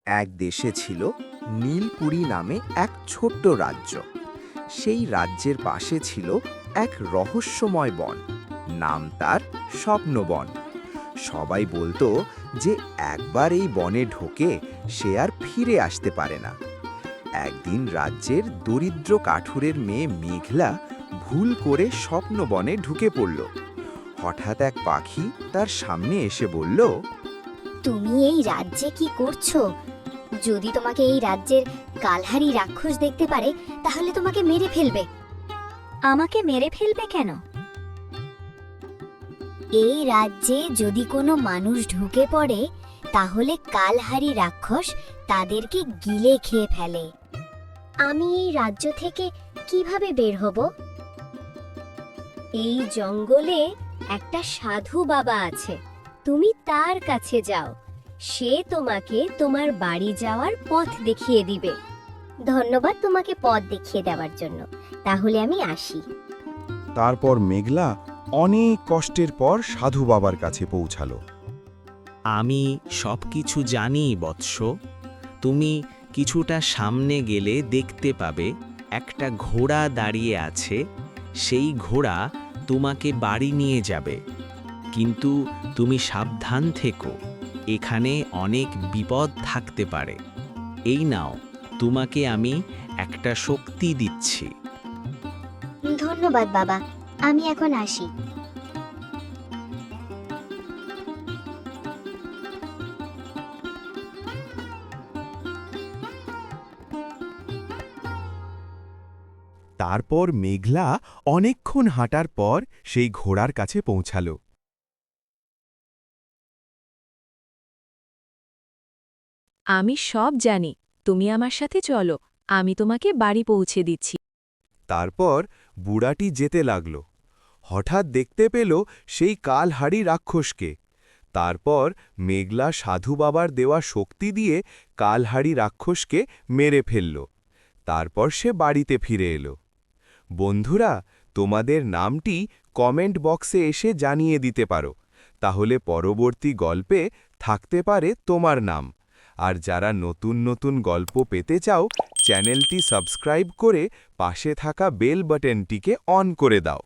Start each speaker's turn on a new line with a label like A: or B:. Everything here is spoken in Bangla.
A: এক দেশে ছিল নীলপুরী নামে এক ছোট্ট রাজ্য। সেই রাজ্যের পাশে ছিল এক রহস্যময় বন। নাম তার স্বপ্নবন। সবাই বলতো যে একবার এই বনে ঢোকে সে আর ফিরে আসতে পারে না। একদিন রাজ্যের দরিদ্র কাঠুরের মেয়ে মেঘলা ভুল করে স্বপ্নবনে ঢুকে পড়ল। হঠাৎ এক পাখি তার সামনে এসে বলল,
B: তুমি এই রাজ্যে কি করছো? যদি তোমাকে এই রাজ্যের কালহারি রাক্ষস দেখতে পারে তাহলে তোমাকে মেরে ফেলবে। আমাকে মেরে ফেলবে কেন? এই রাজ্যে যদি কোনো মানুষ ঢুকে পড়ে তাহলে কালহারি রাক্ষস তাদেরকে গিলে খেয়ে ফেলে। আমি এই রাজ্য থেকে কিভাবে বের হব? এই জঙ্গলে একটা সাধু বাবা আছে, তুমি তার কাছে যাও। সে তোমাকে তোমার বাড়ি যাওয়ার পথ দেখিয়ে দিবে। ধন্যবাদ তোমাকে পথ দেখিয়ে দেওয়ার জন্য। তাহলে আমি আসি।
C: তারপর মেঘলা অনেক কষ্টের পর সাধু বাবার কাছে পৌঁছালো।
D: আমি সব কিছু জানি বৎস। তুমি কিছুটা সামনে গেলে দেখতে পাবে একটা ঘোড়া দাঁড়িয়ে আছে। সেই ঘোড়া তোমাকে বাড়ি নিয়ে যাবে, কিন্তু তুমি সাবধান থেকো, এখানে অনেক বিপদ থাকতে পারে। এই নাও, তোমাকে আমি একটা শক্তি দিচ্ছি।
B: ধন্যবাদ বাবা, আমি এখন আসি।
C: তারপর মেঘলা অনেকক্ষণ হাঁটার পর সেই ঘোড়ার কাছে পৌঁছালো।
E: আমি সব জানি, তুমি আমার সাথে চলো, আমি তোমাকে বাড়ি পৌঁছে দিচ্ছি।
C: তারপর বুড়াটি যেতে লাগল। হঠাৎ দেখতে পেল সেই কালহারি রাক্ষসকে। তারপর মেঘলা সাধু বাবার দেওয়া শক্তি দিয়ে কালহারি রাক্ষসকে মেরে ফেলল। তারপর সে বাড়িতে ফিরে এলো। বন্ধুরা, তোমাদের নামটি কমেন্ট বক্সে এসে জানিয়ে দিতে পারো, তাহলে পরবর্তী গল্পে থাকতে পারে তোমার নাম। আর যারা নতুন নতুন গল্প পেতে চাও, চ্যানেলটি সাবস্ক্রাইব করে পাশে থাকা বেল বাটনটিকে অন করে দাও।